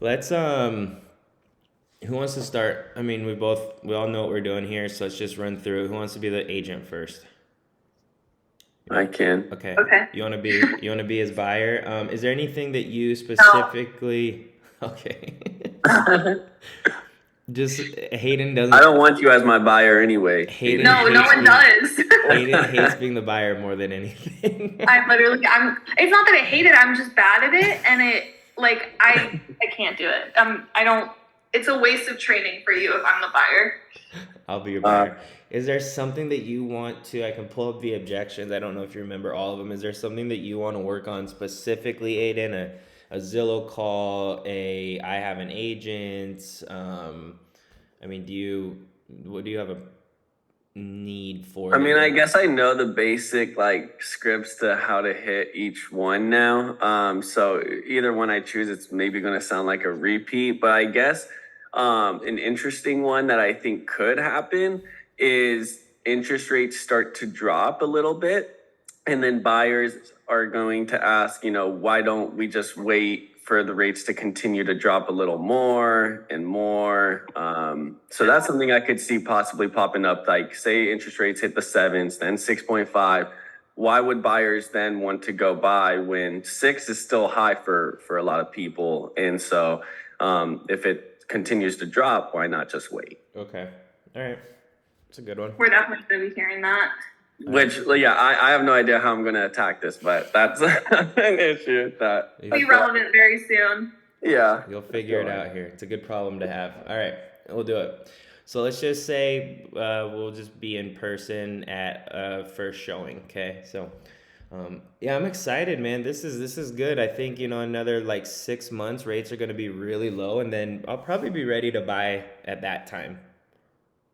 Let's who wants to start? I mean, we all know what we're doing here, so let's just run through. Who wants to be the agent first? You I want can. Okay. Okay. You want to be his buyer. Is there anything that you No, specifically okay. I Just Hayden doesn't don't want you as my buyer anyway, Hayden Hayden. no, no hates one being does. Hayden hates being the buyer more than anything. It's not that I hate it. I'm just bad at it, and I can't do it. I don't. It's a waste of training for you if I'm the buyer. I'll be your Uh, buyer. Is there something that you want to? I can pull up the objections. I don't know if you remember all of them. Is there something that you want to work on specifically, Aiden? A Zillow call, a I have an agent. I mean, what do you have a need for I that mean, I you? guess I know the basic like scripts to how to hit each one now. So either one I choose, it's maybe going to sound like a repeat, but I guess an interesting one that I think could happen is interest rates start to drop a little bit, and then buyers are going to ask, why don't we just wait for the rates to continue to drop a little more and more? So that's something I could see possibly popping up. Like, say interest rates hit the sevens, then 6.5. Why would buyers then want to go buy when six is still high for a lot of people? And so, if it continues to drop, why not just wait? Okay, all right, it's a good one. We're definitely going to be hearing that. All right, Which, yeah, I have no idea how I'm going to attack this, but that's an issue that you, Be relevant very soon. yeah. you'll figure it out here. It's a good problem to have. All right, we'll do it. So let's just say we'll just be in person at first showing. Okay, so yeah, I'm excited, man. This is good. I think another like 6 months rates are going to be really low, and then I'll probably be ready to buy at that time.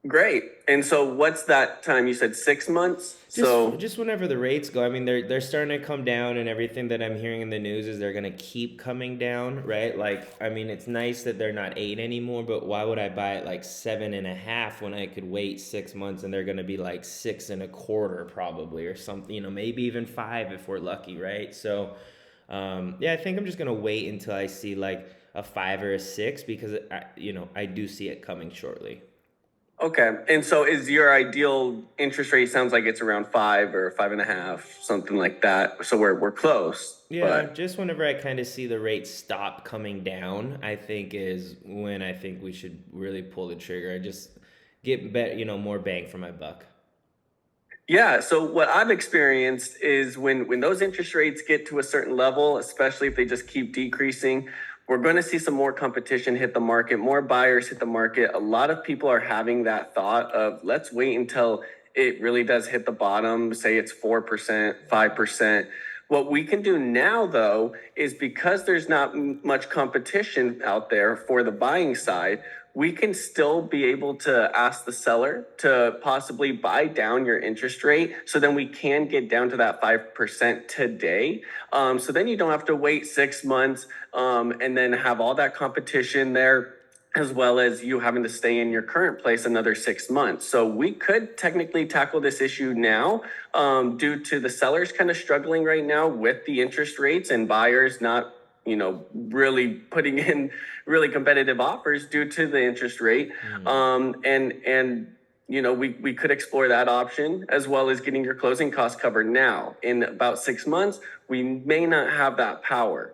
Great. And so what's that time? You said 6 months? Just So just whenever the rates go. I mean, they're starting to come down, and everything that I'm hearing in the news is they're gonna keep coming down, right? Like, I mean, it's nice that they're not 8 anymore, but why would I buy it like 7.5 when I could wait 6 months and they're gonna be like 6.25 probably or something, maybe even 5 if we're lucky, right? So, yeah, I think I'm just gonna wait until I see like a 5 or a 6 because I do see it coming shortly. okay. And so is your ideal interest rate sounds like it's around 5 or 5.5, something like that. So we're close, Yeah, but just whenever I kind of see the rates stop coming down, I think is when I think we should really pull the trigger. I just get more bang for my buck. yeah, so what I've experienced is when those interest rates get to a certain level, especially if they just keep decreasing, we're going to see some more competition hit the market, more buyers hit the market. A lot of people are having that thought of let's wait until it really does hit the bottom, say it's 4%, 5%. What we can do now, though, is because there's not much competition out there for the buying side, we can still be able to ask the seller to possibly buy down your interest rate. So then we can get down to that 5% today. So then you don't have to wait 6 months and then have all that competition there, as well as you having to stay in your current place another 6 months. So we could technically tackle this issue now, due to the sellers kind of struggling right now with the interest rates and buyers not, really putting in really competitive offers due to the interest rate. Hmm. We could explore that option as well as getting your closing costs covered now. In about 6 months, we may not have that power,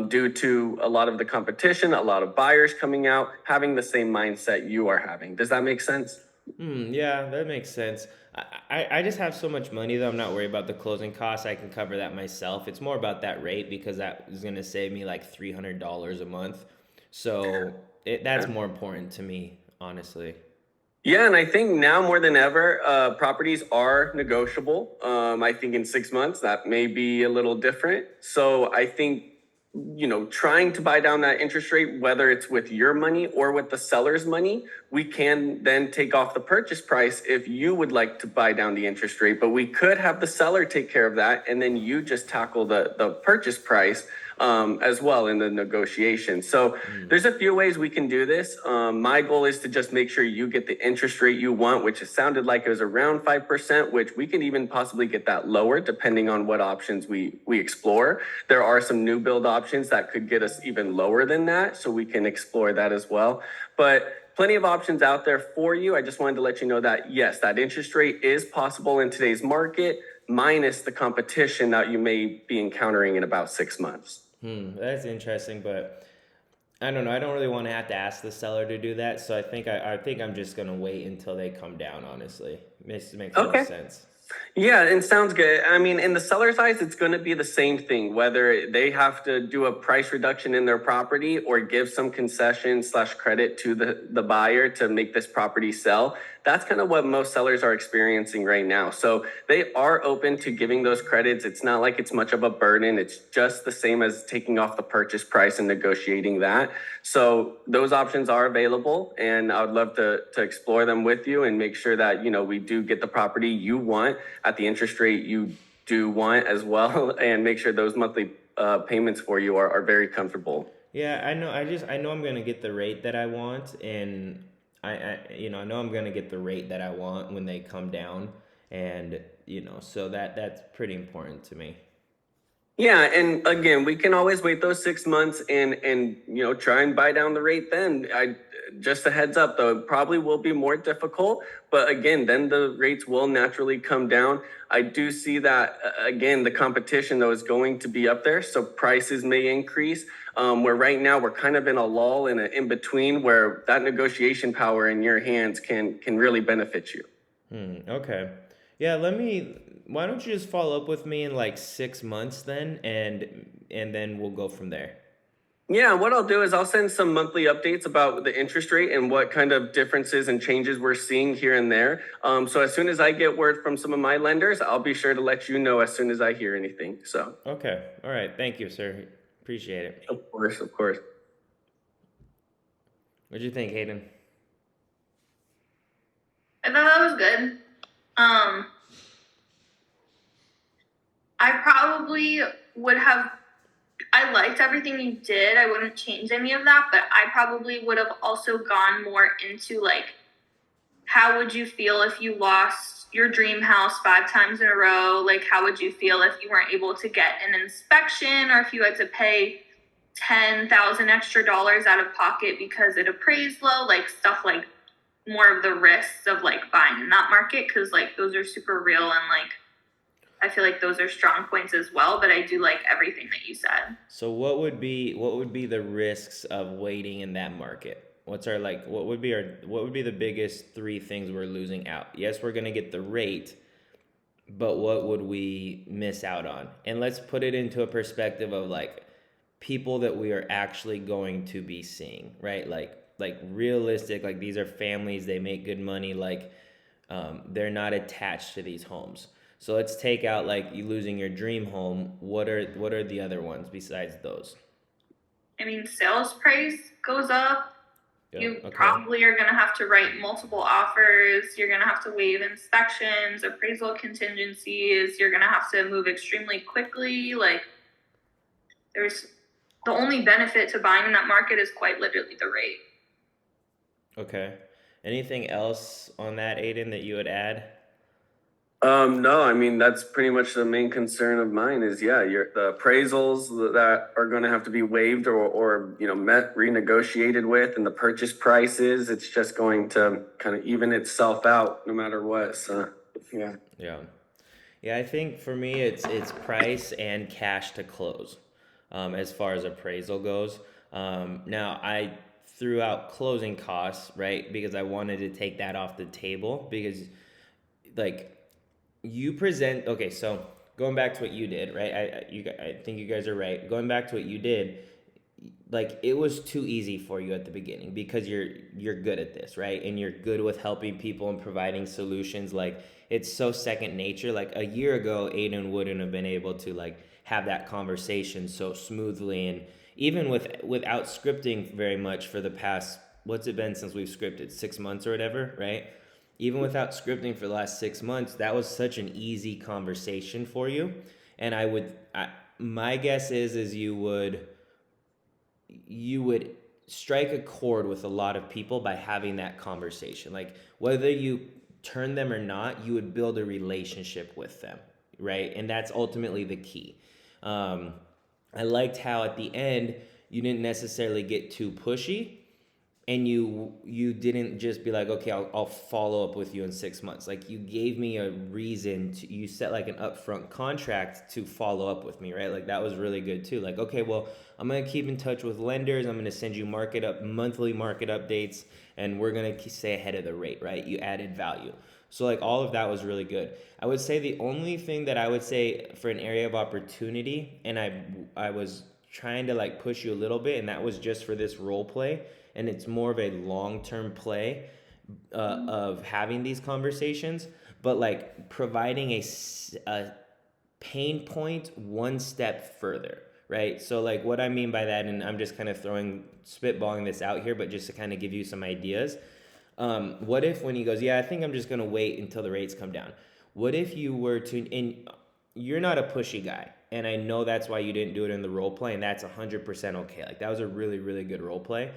due to a lot of the competition, a lot of buyers coming out, having the same mindset you are having. Does that make sense? Yeah, that makes sense. I just have so much money though. I'm not worried about the closing costs. I can cover that myself. It's more about that rate because that is gonna save me like $300 a month. So that's more important to me, honestly. Yeah, and I think now more than ever, properties are negotiable. I think in 6 months that may be a little different. So I think, trying to buy down that interest rate, whether it's with your money or with the seller's money, we can then take off the purchase price if you would like to buy down the interest rate. But we could have the seller take care of that, and then you just tackle the purchase price. as well in the negotiation. So there's a few ways we can do this. My goal is to just make sure you get the interest rate you want, which it sounded like it was around 5%, which we can even possibly get that lower depending on what options we explore. There are some new build options that could get us even lower than that, so we can explore that as well. But plenty of options out there for you. I just wanted to let you know that yes, that interest rate is possible in today's market, minus the competition that you may be encountering in about 6 months. That's interesting, but I don't know. I don't really want to have to ask the seller to do that, so I think I'm just gonna wait until they come down. Honestly, makes more Okay. sense. Yeah, and sounds good. I mean, in the seller's eyes, it's going to be the same thing, whether they have to do a price reduction in their property or give some concession slash credit to the buyer to make this property sell. That's kind of what most sellers are experiencing right now. So they are open to giving those credits. It's not like it's much of a burden. It's just the same as taking off the purchase price and negotiating that. So those options are available, and I would love to explore them with you and make sure that, we do get the property you want at the interest rate you do want as well, and make sure those monthly payments for you are very comfortable. Yeah, I know. I know I'm gonna get the rate that I want, and I know I'm gonna get the rate that I want when they come down, and so that's pretty important to me. Yeah, and again, we can always wait those 6 months and try and buy down the rate then. I just a heads up though, it probably will be more difficult, but again, then the rates will naturally come down. I do see that again, the competition though is going to be up there, so prices may increase. Where right now we're kind of in a lull in between where that negotiation power in your hands can really benefit you. Okay. Yeah, why don't you just follow up with me in like 6 months then, and then we'll go from there. Yeah, what I'll do is I'll send some monthly updates about the interest rate and what kind of differences and changes we're seeing here and there. So as soon as I get word from some of my lenders, I'll be sure to let you know as soon as I hear anything. So, Okay. All right. Thank you, sir. Appreciate it. of course, of course. What'd you think, Hayden? I thought that was good. I probably would have, I liked everything you did. I wouldn't change any of that, but I probably would have also gone more into like, how would you feel if you lost your dream house 5 times in a row? Like, how would you feel if you weren't able to get an inspection, or if you had to pay 10,000 extra dollars out of pocket because it appraised low? Like, stuff like more of the risks of like buying in that market, because like those are super real, and like I feel like those are strong points as well, but I do like everything that you said. So what would be the risks of waiting in that market? What would be the biggest three things we're losing out? Yes, we're gonna get the rate, but what would we miss out on? And let's put it into a perspective of like people that we are actually going to be seeing, right? Like realistic, like these are families, they make good money, like they're not attached to these homes. So let's take out like you losing your dream home. What are the other ones besides those? I mean, sales price goes up. Yeah, You okay. probably are going to have to write multiple offers. You're going to have to waive inspections, appraisal contingencies. You're going to have to move extremely quickly. Like, there's the only benefit to buying in that market is quite literally the rate. Okay. Anything else on that, Aiden, that you would add? No, I mean, that's pretty much the main concern of mine is, yeah, the appraisals that are going to have to be waived or renegotiated with, and the purchase prices, it's just going to kind of even itself out no matter what. So, yeah. Yeah. Yeah, I think for me it's price and cash to close, as far as appraisal goes. Now I threw out closing costs, right? Because I wanted to take that off the table because like you present okay, so going back to what you did, right? I think you guys are right. Going back to what you did, like it was too easy for you at the beginning because you're good at this, right? And you're good with helping people and providing solutions. Like it's so second nature. Like a year ago, Aiden wouldn't have been able to like have that conversation so smoothly, and even without scripting very much for the past, what's it been since we've scripted, 6 months or whatever, right? Even without scripting for the last 6 months, that was such an easy conversation for you. And my guess is you would strike a chord with a lot of people by having that conversation. Like whether you turn them or not, you would build a relationship with them, right? And that's ultimately the key. Um, I liked how at the end you didn't necessarily get too pushy, and you didn't just be like, okay, I'll follow up with you in 6 months. Like you gave me a reason to, you set like an upfront contract to follow up with me, right? Like that was really good too. Like, okay, well, I'm gonna keep in touch with lenders, I'm gonna send you monthly market updates, and we're gonna stay ahead of the rate, right? You added value. So like all of that was really good. I would say the only thing that I would say for an area of opportunity, and I was trying to like push you a little bit, and that was just for this role play, and it's more of a long-term play of having these conversations, but like providing a pain point one step further, right? So like what I mean by that, and I'm just kind of spitballing this out here, but just to kind of give you some ideas. What if when he goes, yeah, I think I'm just gonna wait until the rates come down. What if you were to, and you're not a pushy guy, and I know that's why you didn't do it in the role play, and that's 100% okay. Like that was a really, really good role play.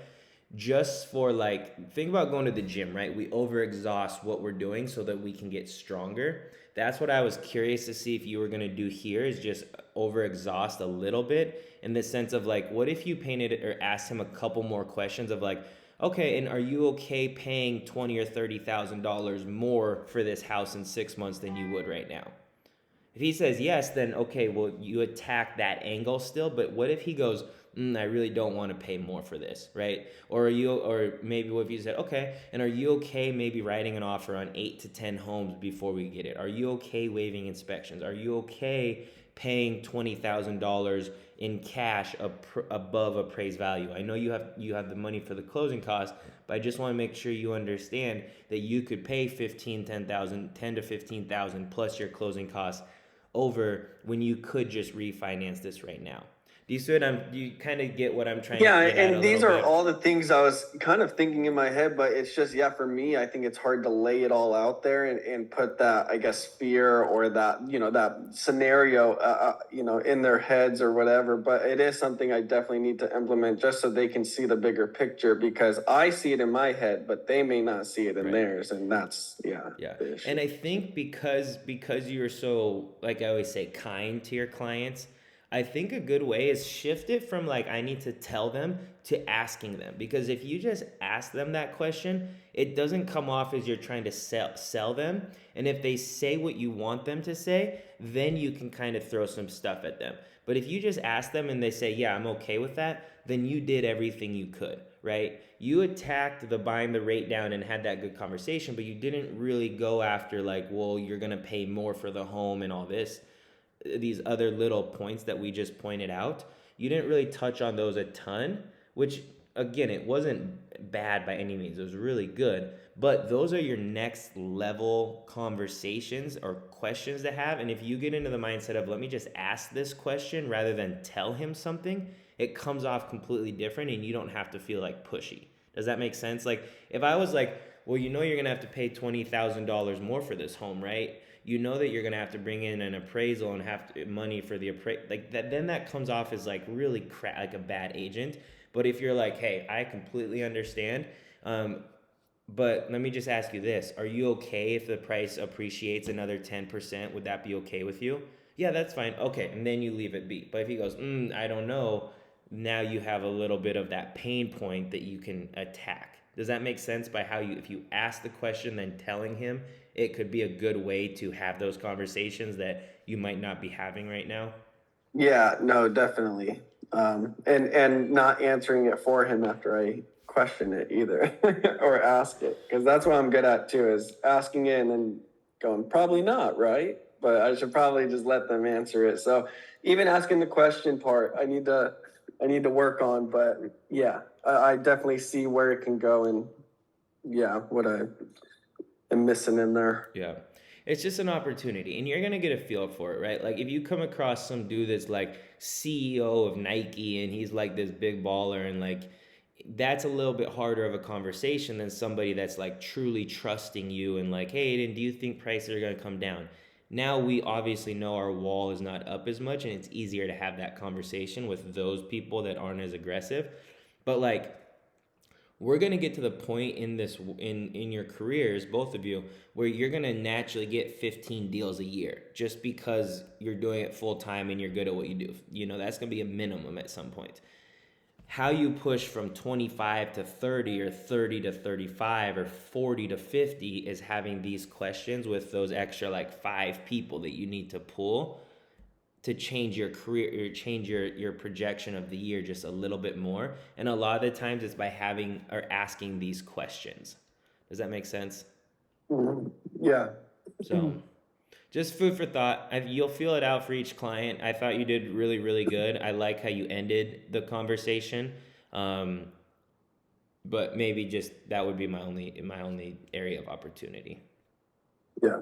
Just for like, think about going to the gym, right? We overexhaust what we're doing so that we can get stronger. That's what I was curious to see if you were gonna do here, is just overexhaust a little bit, in the sense of like, what if you painted it or asked him a couple more questions of like, okay, and are you okay paying $20,000 or $30,000 more for this house in 6 months than you would right now? If he says yes, then okay, well, you attack that angle still. But what if he goes, I really don't want to pay more for this, right? Or maybe what if you said, okay, and are you okay maybe writing an offer on 8 to 10 homes before we get it? Are you okay waiving inspections? Are you okay paying $20,000 in cash above appraised value? I know you have the money for the closing costs, but I just want to make sure you understand that you could pay 10 to 15,000 plus your closing costs over, when you could just refinance this right now. Do you kind of get what I'm trying Yeah, to get at a and these little are bit? all the things I was kind of thinking in my head, but it's just, yeah, for me, I think it's hard to lay it all out there and put that, I guess, fear or that, that scenario, in their heads or whatever. But it is something I definitely need to implement just so they can see the bigger picture, because I see it in my head, but they may not see it in Right. theirs. And that's, Yeah. the issue. And I think because you're so, like I always say, kind to your clients, I think a good way is shift it from like I need to tell them to asking them. Because if you just ask them that question, it doesn't come off as you're trying to sell them. And if they say what you want them to say, then you can kind of throw some stuff at them. But if you just ask them and they say, yeah, I'm okay with that, then you did everything you could, right? You attacked the buying the rate down and had that good conversation, but you didn't really go after like, well, you're gonna pay more for the home and all these other little points that we just pointed out. You didn't really touch on those a ton, which again, it wasn't bad by any means. It was really good. But those are your next level conversations or questions to have. And if you get into the mindset of, let me just ask this question rather than tell him something, it comes off completely different, and you don't have to feel like pushy. Does that make sense? Like if I was like, well, you're gonna have to pay $20,000 more for this home, right? You know that you're gonna have to bring in an appraisal and money for the like that. Then that comes off as like really like a bad agent. But if you're like, hey, I completely understand, but let me just ask you this: are you okay if the price appreciates another 10%? Would that be okay with you? Yeah, that's fine. Okay, and then you leave it be. But if he goes, I don't know, now you have a little bit of that pain point that you can attack. Does that make sense? By how if you ask the question, then telling him, it could be a good way to have those conversations that you might not be having right now. Yeah, no, definitely. And not answering it for him after I question it either, or ask it, because that's what I'm good at too, is asking it and then going, probably not, right? But I should probably just let them answer it. So even asking the question part, I need to work on. But yeah, I definitely see where it can go, and yeah, what I am missing in there. Yeah. It's just an opportunity, and you're going to get a feel for it, right? Like if you come across some dude that's like CEO of Nike and he's like this big baller, and like that's a little bit harder of a conversation than somebody that's like truly trusting you and like, hey, Aiden, do you think prices are going to come down? Now we obviously know our wall is not up as much, and it's easier to have that conversation with those people that aren't as aggressive. But like, we're gonna get to the point in this in your careers, both of you, where you're gonna naturally get 15 deals a year just because you're doing it full time and you're good at what you do. You know, that's gonna be a minimum at some point. How you push from 25 to 30 or 30 to 35 or 40 to 50 is having these questions with those extra like 5 people that you need to pull to change your career or change your projection of the year just a little bit more. And a lot of the times it's by having or asking these questions. Does that make sense? Yeah. So just food for thought. You'll feel it out for each client. I thought you did really, really good. I like how you ended the conversation. But maybe just that would be my only area of opportunity. Yeah.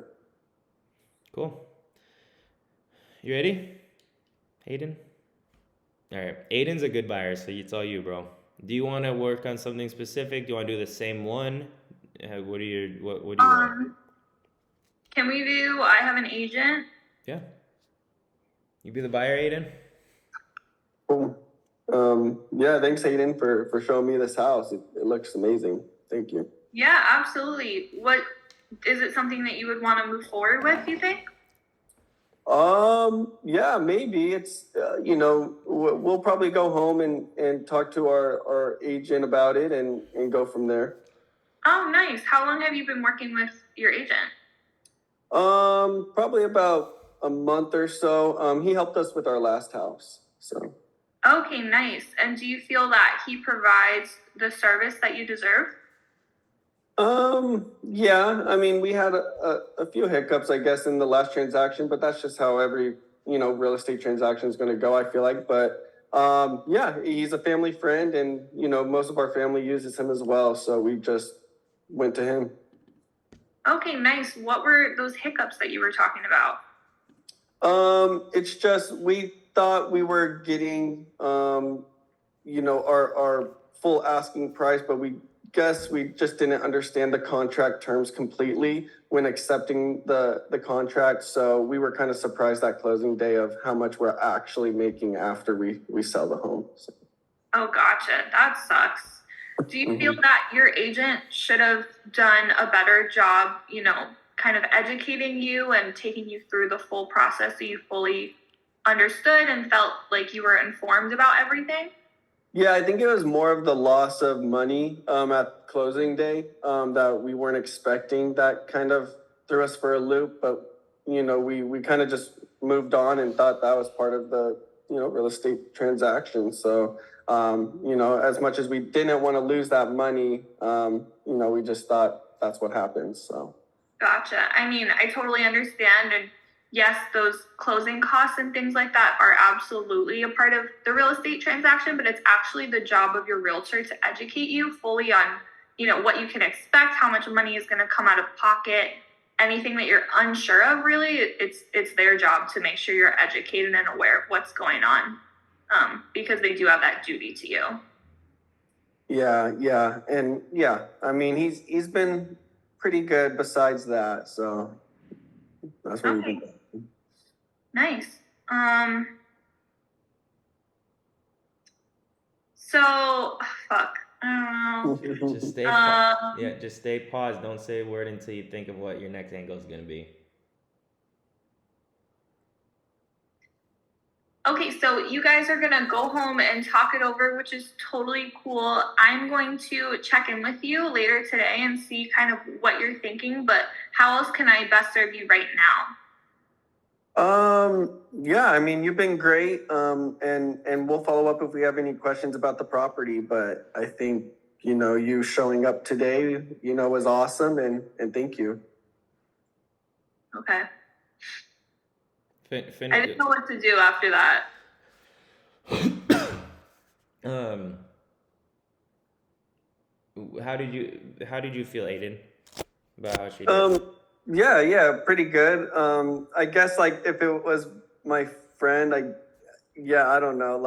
Cool. You ready, Aiden? All right. Aiden's a good buyer, so it's all you, bro. Do you want to work on something specific? Do you want to do the same one? What do you want? Can we do, I have an agent? Yeah. You be the buyer, Aiden? Cool. Yeah, thanks, Hayden, for showing me this house. It looks amazing. Thank you. Yeah, absolutely. What is it something that you would want to move forward with, you think? Yeah, maybe it's, we'll probably go home and talk to our agent about it and go from there. Oh, nice. How long have you been working with your agent? Probably about a month or so. He helped us with our last house, so. Okay, nice. And do you feel that he provides the service that you deserve? Yeah, I mean, we had a few hiccups, I guess, in the last transaction, but that's just how every, real estate transaction is going to go, I feel like. But, yeah, he's a family friend and, most of our family uses him as well. So we just went to him. Okay, nice. What were those hiccups that you were talking about? It's just, we thought we were getting, our full asking price, but we guess we just didn't understand the contract terms completely when accepting the contract. So we were kind of surprised that closing day of how much we're actually making after we sell the home. So. Oh, gotcha. That sucks. Do you feel that your agent should have done a better job, kind of educating you and taking you through the full process so you fully understood and felt like you were informed about everything? Yeah, I think it was more of the loss of money at closing day that we weren't expecting. That kind of threw us for a loop, but we kind of just moved on and thought that was part of the real estate transaction. So as much as we didn't want to lose that money, we just thought that's what happened. So. Gotcha. I mean, I totally understand. And yes, those closing costs and things like that are absolutely a part of the real estate transaction, but it's actually the job of your realtor to educate you fully on, what you can expect, how much money is going to come out of pocket, anything that you're unsure of, really. It's their job to make sure you're educated and aware of what's going on, because they do have that duty to you. Yeah. And yeah, I mean, he's been pretty good besides that. So that's what okay. Nice. So fuck. I don't know. Just stay just stay paused. Don't say a word until you think of what your next angle is gonna be. Okay, so you guys are gonna go home and talk it over, which is totally cool. I'm going to check in with you later today and see kind of what you're thinking, but how else can I best serve you right now? Yeah, I mean, you've been great. And we'll follow up if we have any questions about the property, but I think, you showing up today, was awesome and thank you. Okay. I didn't know what to do after that. How did you feel, Aiden, about how she did? Yeah, pretty good. I guess like if it was my friend, I don't know,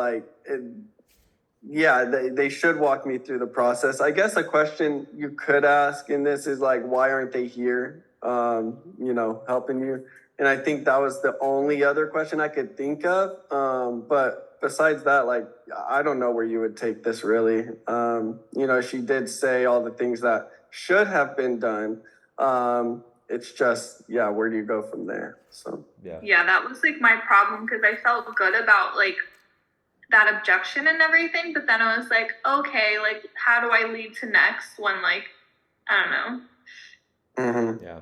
they should walk me through the process. I guess a question you could ask in this is like, why aren't they here? Helping you. And I think that was the only other question I could think of. But besides that, like, I don't know where you would take this really. She did say all the things that should have been done. It's just, yeah, where do you go from there? So, yeah, that was like my problem because I felt good about like that objection and everything. But then I was like, okay, like, how do I lead to next when, like, I don't know. Yeah.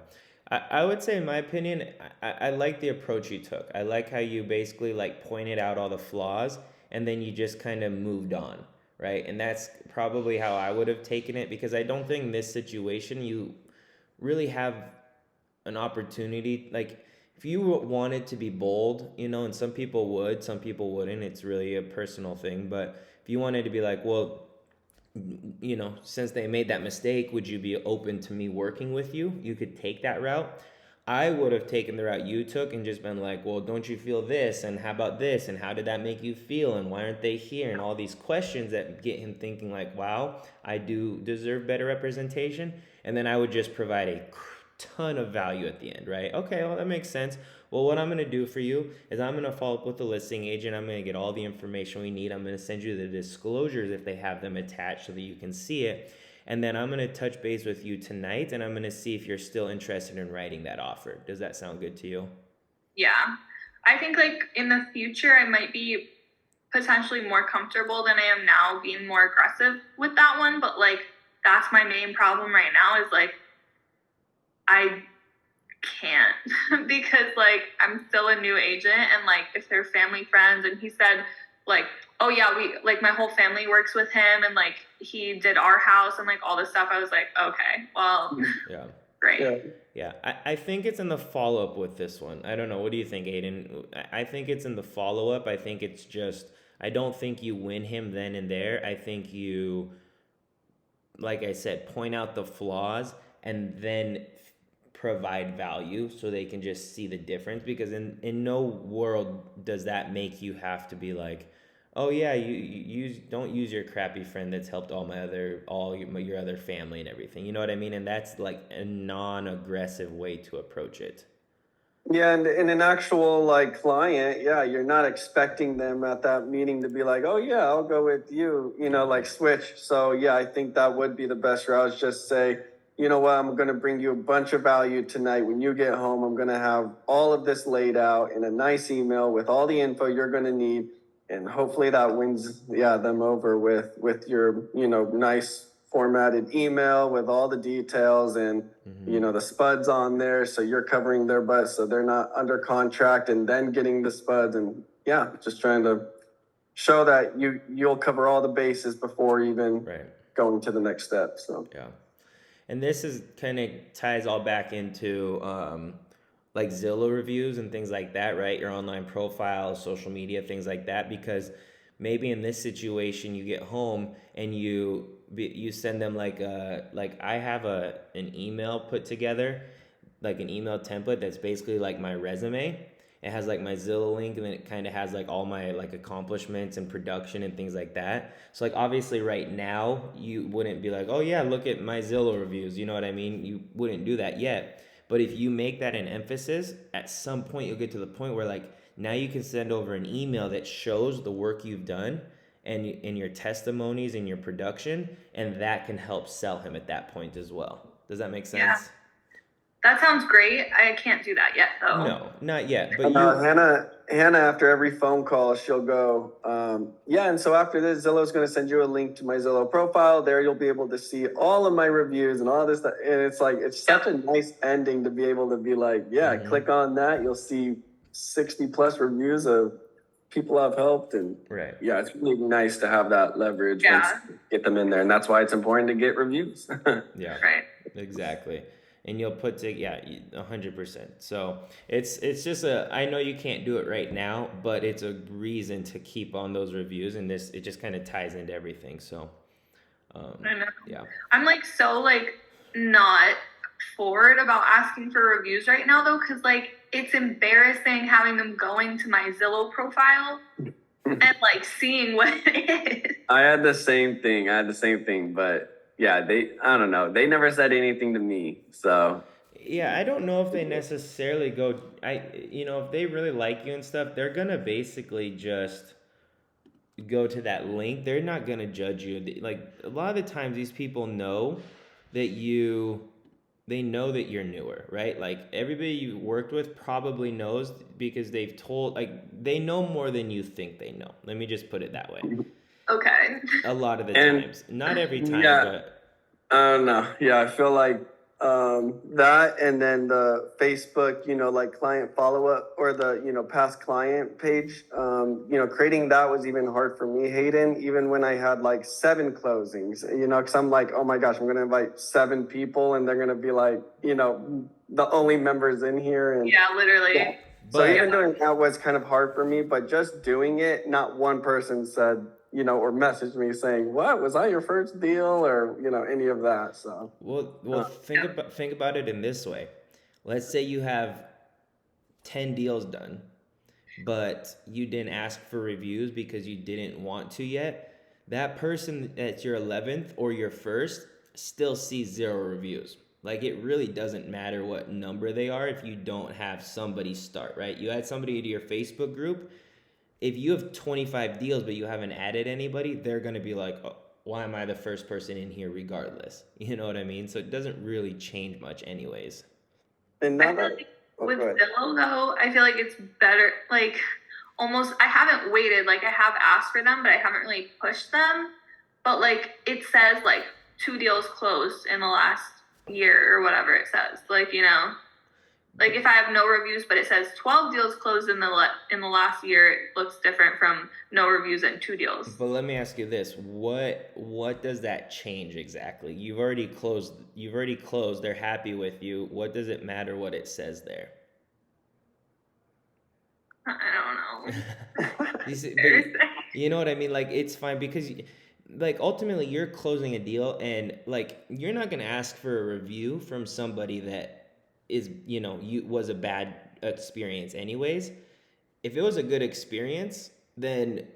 I would say, in my opinion, I like the approach you took. I like how you basically like pointed out all the flaws and then you just kind of moved on, right? And that's probably how I would have taken it, because I don't think in this situation you really have an opportunity. Like, if you wanted to be bold, and some people would, some people wouldn't. It's really a personal thing. But if you wanted to be like, well, since they made that mistake, would you be open to me working with you? You could take that route. I would have taken the route you took and just been like, well, don't you feel this? And how about this? And how did that make you feel? And why aren't they here? And all these questions that get him thinking like, wow, I do deserve better representation. And then I would just provide a ton of value at the end, right? Okay, well, that makes sense. Well, what I'm going to do for you is I'm going to follow up with the listing agent. I'm going to get all the information we need. I'm going to send you the disclosures if they have them attached so that you can see it. And then I'm going to touch base with you tonight, and I'm going to see if you're still interested in writing that offer. Does that sound good to you? Yeah. I think like in the future, I might be potentially more comfortable than I am now being more aggressive with that one. But like, that's my main problem right now is like, I can't because like I'm still a new agent, and like if they're family friends, and he said like, oh yeah, we like my whole family works with him, and like he did our house and like all this stuff. I was like, okay, well, Yeah. great. Yeah, I think it's in the follow-up with this one. I don't know. What do you think, Aiden? I think it's in the follow-up. I think it's just, I don't think you win him then and there. I think you, like I said, point out the flaws and then provide value so they can just see the difference, because in no world does that make you have to be like, oh yeah, you don't use your crappy friend that's helped all your other family and everything, you know what I mean? And that's like a non-aggressive way to approach it. Yeah, and in an actual like client, yeah, you're not expecting them at that meeting to be like, oh yeah, I'll go with you, like switch. So yeah, I think that would be the best route, is just say, you know what, I'm going to bring you a bunch of value tonight. When you get home, I'm going to have all of this laid out in a nice email with all the info you're going to need. And hopefully that wins, them over with your, nice formatted email with all the details and, the spuds on there. So you're covering their butt so they're not under contract and then getting the spuds. And yeah, just trying to show that you'll cover all the bases before even going to the next step. So yeah. And this is kind of ties all back into like Zillow reviews and things like that, right? Your online profile, social media, things like that. Because maybe in this situation, you get home and you send them like I have an email put together, like an email template that's basically like my resume. It has like my Zillow link, and then it kind of has like all my like accomplishments and production and things like that. So like obviously right now you wouldn't be like, oh yeah, look at my Zillow reviews. You know what I mean? You wouldn't do that yet. But if you make that an emphasis, at some point you'll get to the point where like now you can send over an email that shows the work you've done and your testimonies and your production, and that can help sell him at that point as well. Does that make sense? Yeah. That sounds great. I can't do that yet, though. No, not yet. But Hannah, after every phone call, she'll go, and so after this, Zillow's going to send you a link to my Zillow profile. There you'll be able to see all of my reviews and all this stuff. And it's like, it's such a nice ending to be able to be like, click on that. You'll see 60 plus reviews of people I've helped. And it's really nice to have that leverage once you get them in there. And that's why it's important to get reviews. Yeah, exactly. And you'll put to 100%. So it's just I know you can't do it right now, but it's a reason to keep on those reviews, and it just kind of ties into everything. So I know. Yeah, I'm like so like not forward about asking for reviews right now though, because like it's embarrassing having them going to my Zillow profile and like seeing what it is. I had the same thing, but yeah, I don't know. They never said anything to me, so. Yeah, I don't know if they necessarily go. If they really like you and stuff, they're gonna basically just go to that link. They're not gonna judge you. Like a lot of the times, these people know that they know that you're newer, right? Like everybody you worked with probably knows because they've told, like they know more than you think they know. Let me just put it that way. Okay. A lot of the And times, not every time, yeah, but I don't know. Yeah, I feel like that, and then the Facebook, like client follow up or the past client page. Creating that was even hard for me, Hayden. Even when I had like 7 closings, because I'm like, oh my gosh, I'm gonna invite 7 people, and they're gonna be like, the only members in here, and Yeah, literally. yeah. So even doing that was kind of hard for me, but just doing it, not one person said, or messaged me saying, "What was I your first deal?" or any of that. So think about it in this way. Let's say you have 10 deals done, but you didn't ask for reviews because you didn't want to yet. That person at your 11th or your first still sees 0 reviews. Like it really doesn't matter what number they are if you don't have somebody start, right? You add somebody to your Facebook group. If you have 25 deals but you haven't added anybody, they're going to be like, oh, why am I the first person in here regardless? You know what I mean? So it doesn't really change much anyways. And now that with Zillow though, I feel like it's better. Like almost, I haven't waited. Like I have asked for them, but I haven't really pushed them. But like it says like 2 deals closed in the last year or whatever it says. Like like if I have no reviews, but it says 12 deals closed in the last year, it looks different from no reviews and 2 deals. But let me ask you this: what does that change exactly? You've already closed. They're happy with you. What does it matter what it says there? I don't know. You know what I mean? Like it's fine because like ultimately you're closing a deal and like you're not going to ask for a review from somebody that is was a bad experience anyways. If it was a good experience, then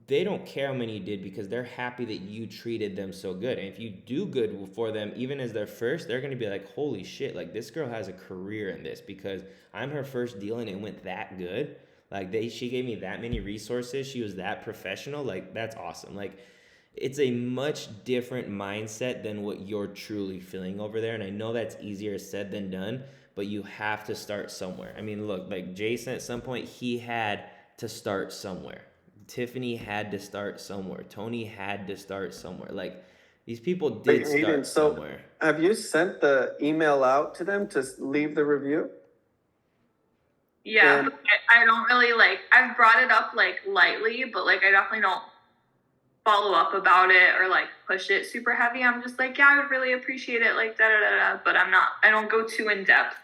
they don't care how many you did because they're happy that you treated them so good. And if you do good for them even as their first, they're going to be like, holy shit, like this girl has a career in this because I'm her first deal and it went that good. Like she gave me that many resources, she was that professional. Like that's awesome. Like it's a much different mindset than what you're truly feeling over there. And I know that's easier said than done, but you have to start somewhere. I mean, look, like Jason at some point, he had to start somewhere. Tiffany had to start somewhere. Tony had to start somewhere. Like these people did start somewhere. Have you sent the email out to them to leave the review? Yeah, I don't really I've brought it up lightly, but I definitely don't follow up about it or push it super heavy. I'm just like, yeah, I would really appreciate it, but I don't go too in depth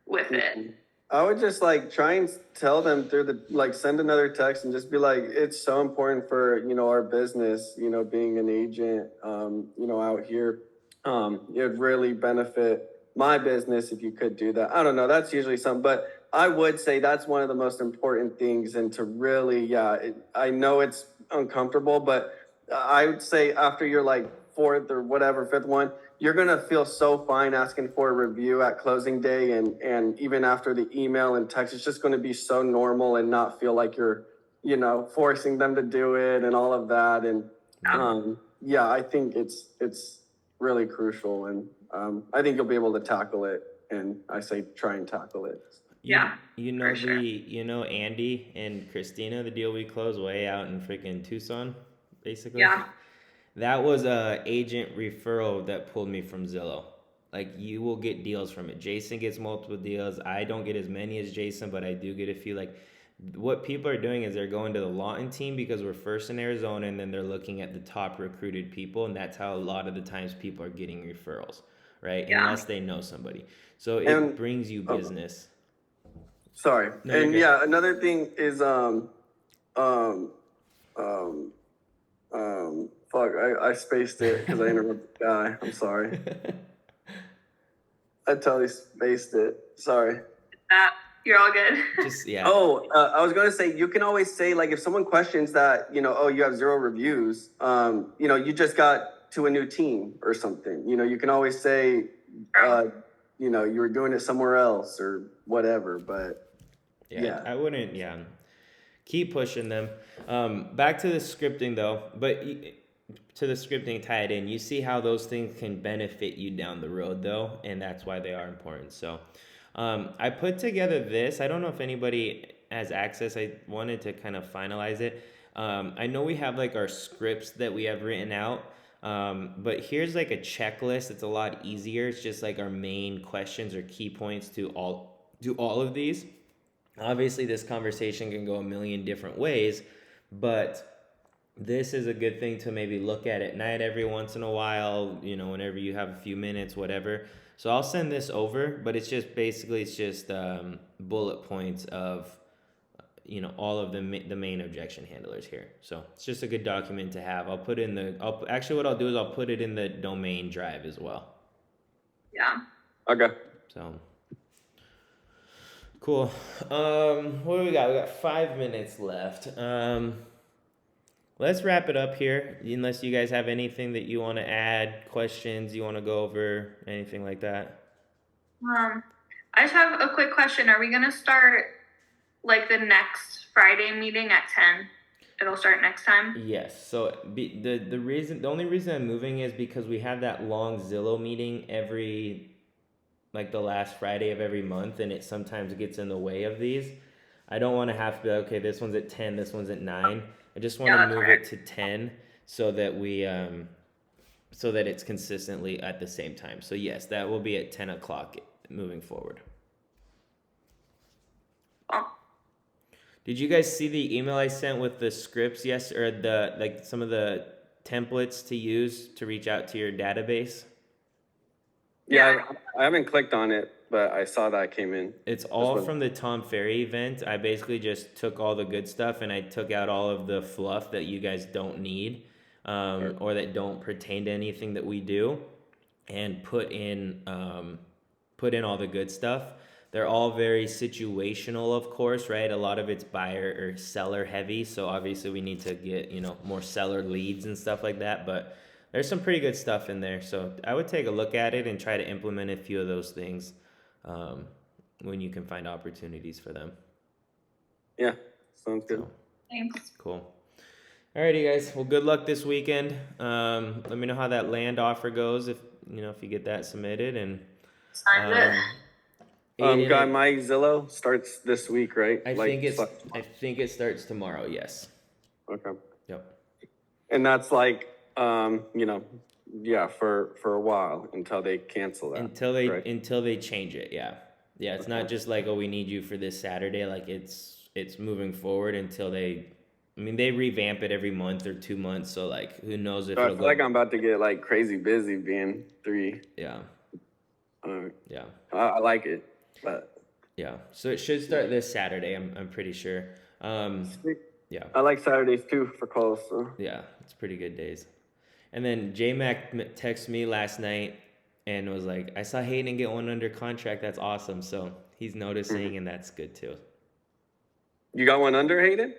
with it. I would just try and tell them through the send another text and just be like, it's so important for our business, being an agent out here. It would really benefit my business if you could do that. I don't know, that's usually something, but I would say that's one of the most important things. And to really, I know it's uncomfortable, but I would say after your 4th or whatever, 5th one, you're going to feel so fine asking for a review at closing day. And even after the email and text, it's just going to be so normal and not feel like you're, forcing them to do it and all of that. And I think it's really crucial. And I think you'll be able to tackle it. And I say try and tackle it. Yeah. Andy and Christina, the deal we closed way out in freaking Tucson, basically. Yeah. That was a agent referral that pulled me from Zillow. You will get deals from it. Jason gets multiple deals. I don't get as many as Jason, but I do get a few. What people are doing is they're going to the Lawton team because we're first in Arizona, and then they're looking at the top recruited people, and that's how a lot of the times people are getting referrals, right? Yeah. Unless they know somebody. So it brings you business. Sorry. No, and another thing is I spaced it because I interrupted the guy. I'm sorry. I totally spaced it. Sorry. You're all good. I was going to say, you can always say, if someone questions that, you have 0 reviews, you just got to a new team or something. You can always say, you know, you were doing it somewhere else or whatever. But yeah. I wouldn't. Yeah, keep pushing them. Back to the scripting though, but to the scripting tied in, you see how those things can benefit you down the road though, and that's why they are important. So I put together this. I don't know if anybody has access. I wanted to kind of finalize it. I know we have like our scripts that we have written out, but here's like a checklist. It's a lot easier. It's just like our main questions or key points to all of these. Obviously, this conversation can go a million different ways, but this is a good thing to maybe look at night every once in a while, you know, whenever you have a few minutes, whatever. So I'll send this over, but it's just basically bullet points of, you know, all of the main objection handlers here. So it's just a good document to have. I'll put in actually what I'll do is I'll put it in the domain drive as well. Yeah. Okay. So cool. What do we got? We got 5 minutes left. Let's wrap it up here. Unless you guys have anything that you want to add, questions you want to go over, anything like that. I just have a quick question. Are we gonna start like the next Friday meeting at 10? It'll start next time. Yes. So the only reason I'm moving is because we have that long Zillow meeting like the last Friday of every month, and it sometimes gets in the way of these. I don't want to have to be okay, this one's at 10, this one's at 9. I just want to move it to 10 so that so that it's consistently at the same time. So yes, that will be at 10 o'clock moving forward. Oh. Did you guys see the email I sent with the scripts? Yes, or some of the templates to use to reach out to your database? Yeah, I haven't clicked on it, but I saw that came in. It's all from the Tom Ferry event. I basically just took all the good stuff and I took out all of the fluff that you guys don't need, or that don't pertain to anything that we do, and put in all the good stuff. They're all very situational, of course, right? A lot of it's buyer or seller heavy, so obviously we need to get, you know, more seller leads and stuff like that, but there's some pretty good stuff in there. So I would take a look at it and try to implement a few of those things when you can find opportunities for them. Yeah, sounds good. So, Thanks. cool. Alrighty, guys. Well, good luck this weekend. Let me know how that land offer goes if you get that submitted. And Signed it. Guy, my Zillow starts this week, right? I think it starts tomorrow. Yes. Okay. Yep. And that's like, for a while until they cancel that. Until they change it. Yeah. Yeah. It's not just like, oh, we need you for this Saturday. Like it's moving forward until they revamp it every month or 2 months. So like, who knows if I feel like I'm about to get like crazy busy being 3. Yeah. Yeah. I like it, but yeah. So it should start this Saturday. I'm pretty sure. Yeah. I like Saturdays too for calls. So. Yeah, it's pretty good days. And then J-Mac texted me last night and was like, I saw Hayden get one under contract. That's awesome. So he's noticing, and that's good too. You got one under, Hayden?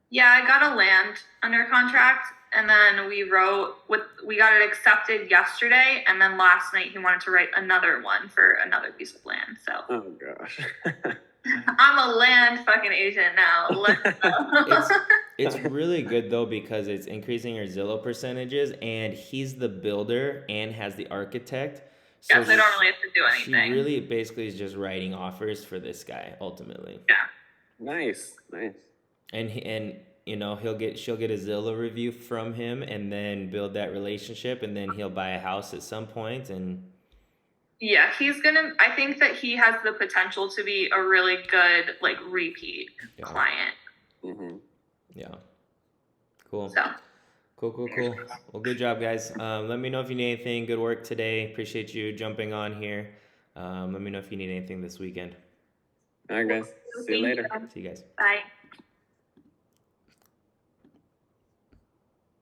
Yeah, I got a land under contract, and then we got it accepted yesterday, and then last night he wanted to write another one for another piece of land. So oh gosh. I'm a land fucking agent now. Let's go. It's really good though because it's increasing our Zillow percentages, and he's the builder and has the architect. So yes, I don't really have to do anything. She really basically is just writing offers for this guy ultimately. Yeah. Nice. And she'll get a Zillow review from him, and then build that relationship, and then he'll buy a house at some point. And yeah, I think that he has the potential to be a really good like repeat client. Mm-hmm. Yeah. Cool. So. Cool. Well, good job, guys. Let me know if you need anything. Good work today. Appreciate you jumping on here. Let me know if you need anything this weekend. All right, guys. See you later. See you guys. Bye.